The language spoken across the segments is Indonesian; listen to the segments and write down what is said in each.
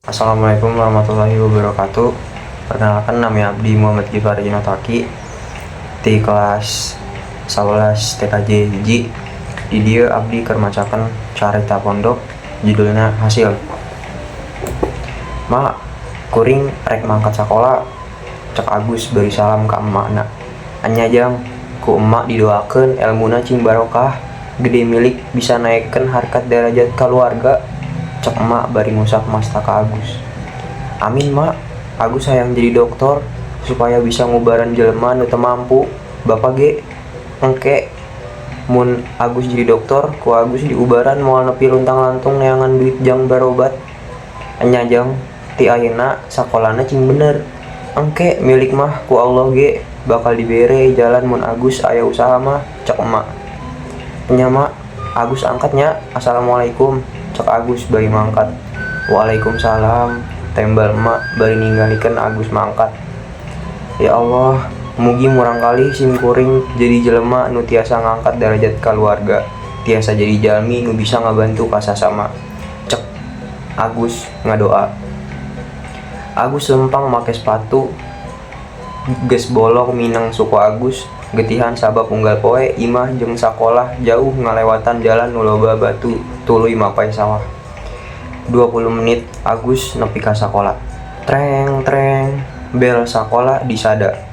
Assalamualaikum warahmatullahi wabarakatuh. Perkenalkan, nama Abdi Muhammad Gifari Inotaki di kelas 11 TKJ hiji. Di dia Abdi kermacakan carita pondok judulnya hasil. Ma, kuring rek mangkat sekolah, cek Agus beri salam ke emakna. Anya jang ku emak didoakeun elmuna cing barokah, gede milik bisa naikkan harkat derajat keluarga. Cek emak bari ngusak mastaka Agus. Amin mak, Agus hayang jadi dokter supaya bisa ngubaran jelema nu teu mampu. Bapak ge engke mun Agus jadi dokter, ku Agus diubaran moal nepi luntang-lantung neangan duit jang barobat. Anya jang ti ayeuna sakolana cing bener. Engke milik mah ku Allah ge bakal dibere jalan mun Agus aya usaha mah, cek emak. Nya mak, Agus angkatnya. Assalamualaikum, cek Agus bari mangkat. Waalaikumsalam, tembal emak bari ninggalikeun Agus mangkat. Ya Allah, mugi murang kali sim kuring jadi jelema nu tiasa ngangkat derajat keluarga, tiasa jadi jalmi nu bisa ngabantu ka sasama, cek Agus ngadoa. Agus lempang make sepatu geus bolong minang suku Agus getihan sabab unggal poe imah jeung sakolah jauh ngalewatan jalan nu loba batu tuluy mapai sawah. 20 menit Agus nepi ka sakola. Treng bel sakola disada.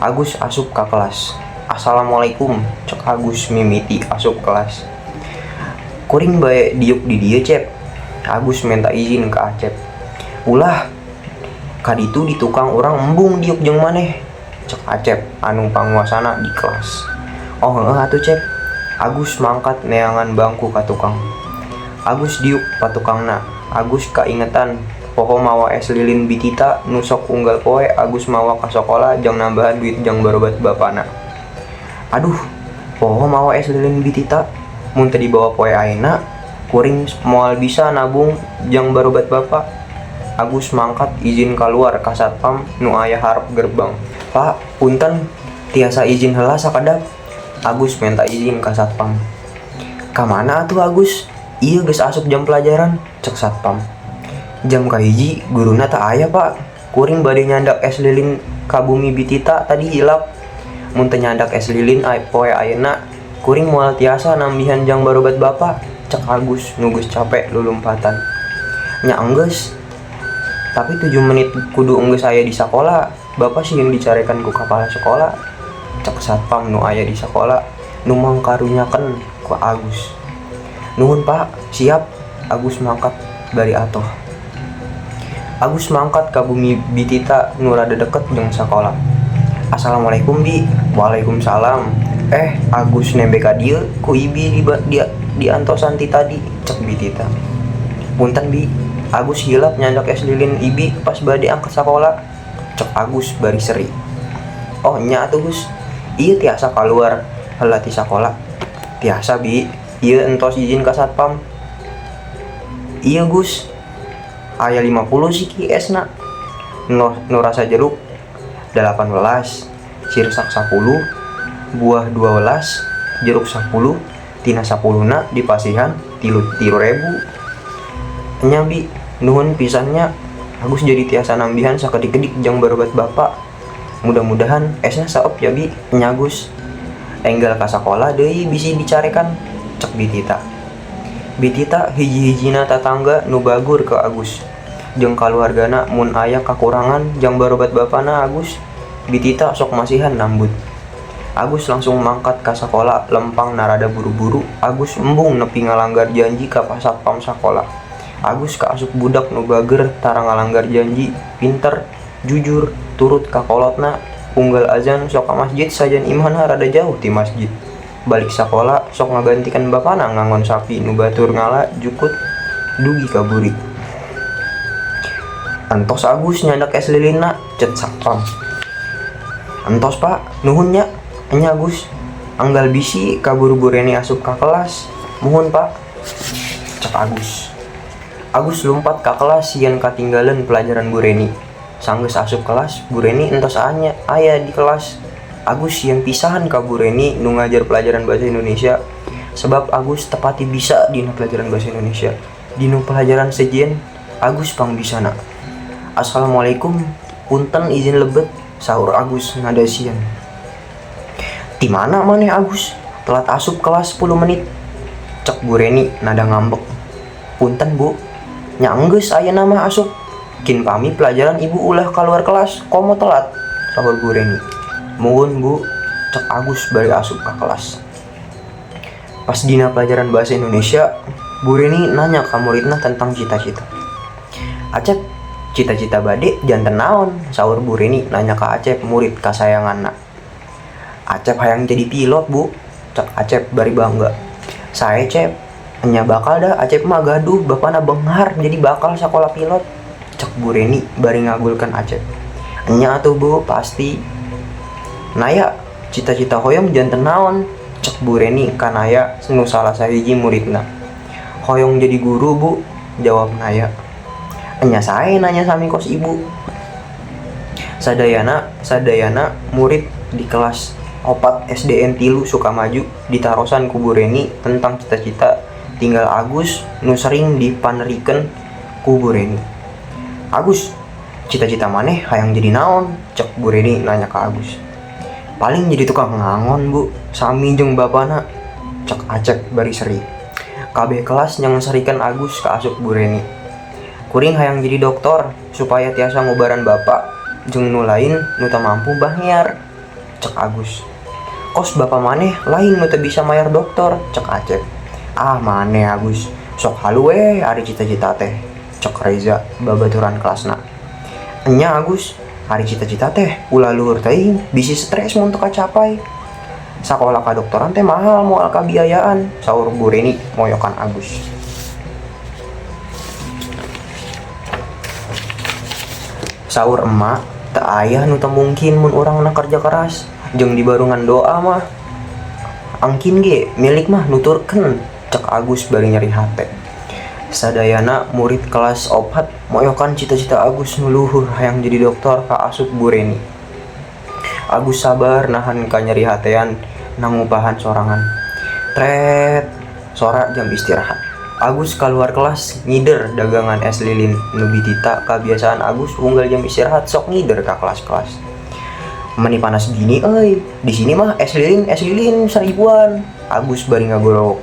Agus asup ka kelas. Assalamualaikum, cek Agus mimiti asup kelas. Kuring bae diuk di dieu cep. Agus minta izin ke Acep. Ulah kaditu di tukang urang embung diuk jeung maneh, cek Acep anu panguasana di kelas. Oh heueuh atuh cep. Agus mangkat neangan bangku ka tukang. Agus diuk patukangna. Agus kaingetan poho mawa es lilin bitita nu sok unggal poe Agus mawa ka sakola jang nambahan duit jang barobat bapana. Aduh, poho mawa es lilin bitita mun teu dibawa poe ayeuna kuring moal bisa nabung jang barobat bapak. Agus mangkat izin keluar ka satpam nu aya hareup gerbang. Pak, punten tiasa izin heula sakedap. Agus minta izin ka satpam. Ka mana atuh Agus? Ieu geus asup jam pelajaran, cek satpam. Jam kahiji guruna teu aya pak. Kuring bade nyandak es lilin ka bumi bitita tadi hilap. Mun teu nyandak es lilin poe ayeuna kuring moal tiasa nambihan jang barobat bapak, cek Agus nu geus capek lulumpatan. Nya enggeus. Tapi 7 menit kudu enggeus aya di sakola. Bapak sieun dicarekan ku kepala sekolah, cek satpam nu aya di sekolah nu mangkarunyakeun ku Agus. Nuhun pak, siap. Agus mangkat bari atoh. Agus mangkat ka bumi bitita nu rada deket jeung sakola. Assalamualaikum bi. Waalaikumsalam. Agus nembe ka dieu ku ibi di antosan ti tadi, cek bitita. Punten bi, Agus hilap nyandak es lilin ibi pas bade angkat sakola, cek Agus bari seri. Oh nya atuh Gus, ieu tiasa kaluar heula ti sakola. Tiasa bi, ieu entos izin ka satpam. Iya Gus, aya 50 siki esna. Nu rasa jeruk 18, sirsak 10, buah 12, jeruk 10, tina 10na dipasihan 3.000. Nya bi, nuhun pisannya. Agus jadi tiasa nambihan sakedik-kedik jang barobat bapak. Mudah-mudahan esna saop ya bi. Nya Gus, enggal ka sakola deui bisi dicarekan, cek bitita. Bitita hiji-hijina tatangga nu bagur ke Agus. Jeung kaluargana mun aya kakurangan jang barobat bapana Agus, bitita sok masihan nambut. Agus langsung mangkat ka sakola lempang narada buru-buru. Agus embung nepi ngalanggar janji ka pasatpam sakola. Agus kaasup budak nu bager tara ngalanggar janji, pinter, jujur, turut ka kolotna. Unggal azan sok ka masjid sajan imahna rada jauh ti masjid. Balik sakola sok ngagantikan bapana ngangon sapi nu batur ngala jukut dugi ka buri. Entos Agus nyandak es lilinna, cet satpam. Entos pak, nuhun nya. Nya Agus, anggal bisi ka buru-bureni asup ka kelas. Muhun pak, cek Agus. Agus lompat ka kelas sieun katinggaleun pelajaran Bureni. Sanggeus asup kelas, Bureni entos aya di kelas. Agus sieun pisahan ka Bureni nu ngajar pelajaran bahasa Indonesia. Sebab Agus tepati bisa dina pelajaran bahasa Indonesia. Dina pelajaran sejen Agus pang bisana. Assalamualaikum, punten izin lebet, sahur Agus nada sian. Di mana maneh Agus? Telat asup kelas 10 menit. Cek Bu Reni nada ngambek. Punten Bu, nya enggeus aya nama asup. Kin pami pelajaran ibu ulah keluar kelas, komo telat. Sahur Bu Reni. Muhun Bu, cek Agus bari asup ke kelas. Pas dina pelajaran bahasa Indonesia, Bu Reni nanya ke muridna tentang cita-cita. Acep, cita-cita bade janten naon? Sahur Bu Reni nanya ke Acep murid kasayanganna. Acep hayang jadi pilot Bu, cek Acep bari bangga. Saya Cep, nya bakal dah Acep mah gaduh bapana benghar jadi bakal sekolah pilot. Cek Bu Reni bari ngagulkan Acep. Nya atuh Bu pasti. Naya, cita-cita hoyong janten naon? Cek Bu Reni kanaya nu salah sahiji muridna. Hoyong jadi guru Bu, jawab Naya. Nya saya nanya sami kos ibu. Sadayana murid di kelas 4 SDN 3 Sukamaju ditarosan ku Bu Reni tentang cita-cita tinggal Agus nu sering dipanerikeun ku Bu Reni. Agus, cita-cita maneh hayang jadi naon? Cek Bu Reni nanya ke Agus. Paling jadi tukang ngangon Bu, sami jeung bapana. Cek Acep bari seri. Kabeh kelas yang serikan Agus ke asup Bu Reni. Kuring hayang jadi dokter supaya tiasa ngubaran bapak jeung nu lain nu teu mampu bayar. Cek Agus. Kos bapak maneh lain nu teu bisa mayar dokter. Cek Acep. Ah maneh Agus, sok halu we ari cita-cita teh. Cek Reza babaturan kelasna. Nya Agus, hari cita-cita teh ulah luhur teuing, bisi stres mun teu kacapai. Sakola kadokteran teh mahal moal kabiayaan, saur Bu Reni moyokan Agus. Saur emak, teu aya nu teu mungkin mun urangna kerja keras, jeung dibarungan doa mah. Angkin ge milik mah nuturkeun, cek Agus bari nyeri hate. Sadayana murid kelas 4 moyokan cita-cita Agus nu luhur hayang jadi dokter ka asup Bu Reni. Agus sabar nahan ka nyeri hatean nangupahan sorangan. Tret, sora jam istirahat. Agus keluar kelas ngider dagangan es lilin nu bitita kebiasaan Agus unggal jam istirahat sok ngider ka kelas-kelas. Meni panas gini euy, di sini mah es lilin 1000-an. Agus bari ngagorok.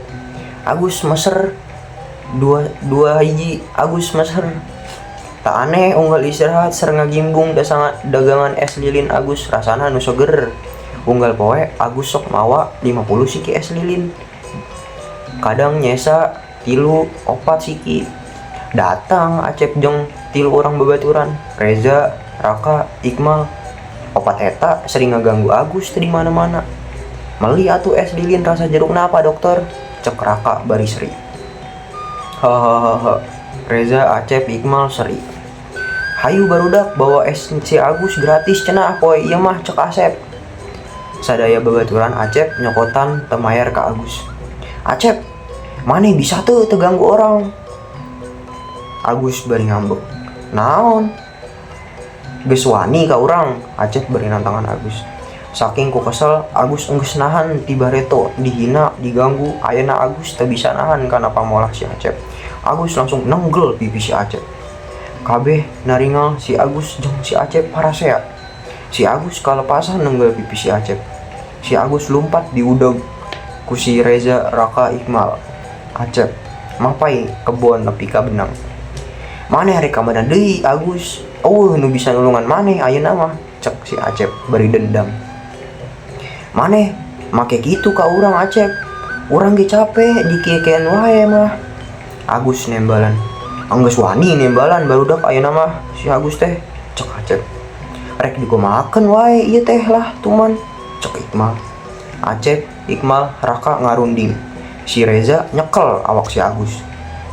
Agus meser dua hiji Agus meser. Tak aneh unggal istirahat sareng ngagimbung dagangan es lilin Agus rasana nu seger. Unggal poe Agus sok mawa 50 siki es lilin. Kadang nyesa 3-4 siki. Datang Acep jeung 3 orang babaturan, Reza, Raka, Iqmal. 4 eta sering ngaganggu Agus teh di mana-mana. Meuli atuh es lilin rasa jerukna apa dokter? Cek Raka bari seri. Hahaha. Reza, Acep, Iqmal seri. Hayu barudak bawa es si Agus gratis cenah poe ieu mah cek Acep. Sadaya babaturan Acep nyokotan teu mayar ka Agus. Acep, maneh bisa teu ganggu orang? Agus bari ngambek. Naon? Geus wani ka urang? Acep bari nantangan Agus. Saking ku kesel, Agus enggeus nahan ti bareto dihina, diganggu. Ayeuna Agus teu bisa nahan kana pamolah si Acep. Agus langsung nenggel pipi si Acep. Kabeh naringal si Agus jeung si Acep parasea. Si Agus kalepasan nenggel pipi si Acep. Si Agus lompat diudeg ku si Reza, Raka, Iqmal. Acep, mapai kebon nepi ka benang. Maneh rek ka badan deui Agus. Nu bisa nulungan maneh ayeuna mah, cek si Acep bari dendam. Maneh make kitu ka urang Acep. Urang ge capek dikiekeun wae mah. Agus nembalan. Anggeus wani nembalan barudak ayeuna mah si Agus teh, cek Acep. Rek dikumahakeun wae ieu teh lah tuman, cek Iqmal. Acep, Iqmal, Raka ngarunding. Si Reza nyekel awak si Agus.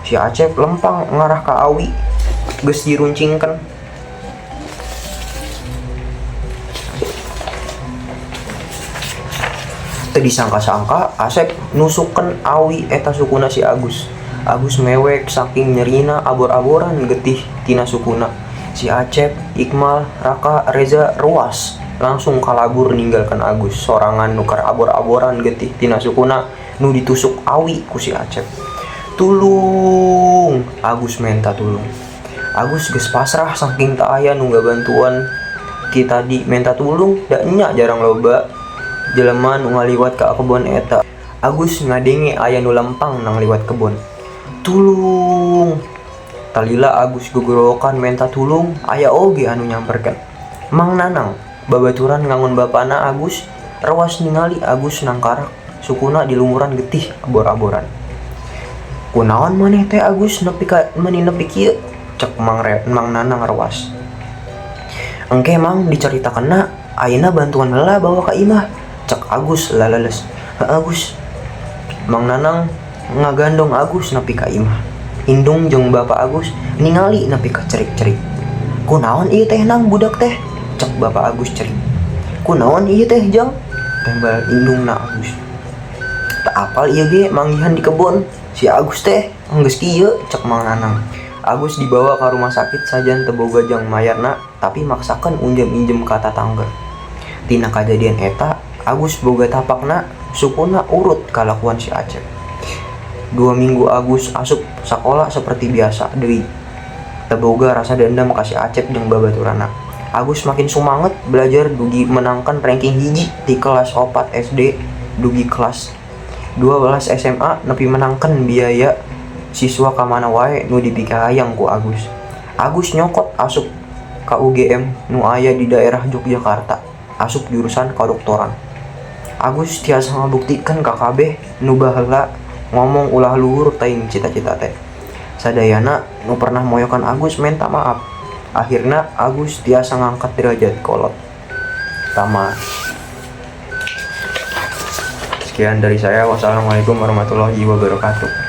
Si Acep lempang ngarah ka awi, geus diruncingkeun. Teu disangka-sangka Acep nusukeun awi eta sukuna si Agus. Agus mewek saking nyerina abor-aboran getih tina sukuna. Si Acep, Iqmal, Raka, Reza ruas langsung kalabur ninggalkan Agus sorangan nukar abor-aboran getih tina sukuna nu ditusuk awi ku si Acep. Tulung, Agus minta tulung. Agus geus pasrah saking tak aya nu bantuan kita di minta tulung da nya jarang loba jelema nu ngaliwat ka kebon eta. Agus ngadenge aya nu lempang nang liwat kebon. Tulung. Talila Agus gogorokan minta tulung, aya oge anu nyamperkeun. Mang Nanang babaturan ngangun bapana Agus, rawas ningali Agus nangkarak sukuna di lumuran getih abor-aboran. Kunaon maneh teh Agus nepi ka meuni nepi kieu? Cek Mang Nanang rawas. Engke Mang dicaritakeunna ayeuna bantuan heula bawa ka imah. Cek Agus lalales. Agus. Mang Nanang ngagandong Agus nepi ka imah. Indung jeung Bapak Agus ningali nepi ka cerik-cerik. Kunaon ieu teh nang budak teh? Cek Bapak Agus cerik. Kunaon ieu teh Jang? Tembal indungna Agus. Tak apal ieu ge manggihan di kebon. Si Agus teh geus kieu, cek Mang Nanang. Agus dibawa ke rumah sakit sajan teu boga jang mayarna, tapi maksakeun unjem-injem ka tatangga. Tina kajadian eta, Agus boga tapakna, sukuna urut kalakuan si Acep. 2 minggu Agus asup sakola seperti biasa deui. Teu boga rasa dendam ka si Acep jeung babaturanna. Agus makin sumanget belajar dugi menangkan ranking hiji di kelas 4 SD, dugi kelas 12 SMA nepi menangkan biaya siswa ka mana wae nu dipikahayang ku Agus. Agus nyokot asup ka UGM nu aya di daerah Yogyakarta, asup jurusan kedokteran. Agus tiasa ngabuktikeun ka kabeh nu baheula ngomong ulah luhur teuing cita-cita teh. Sadayana nu pernah moyokan Agus minta maaf. Akhirna Agus tiasa ngangkat derajat kolot. Tamat. Sekian dari saya. Wassalamualaikum warahmatullahi wabarakatuh.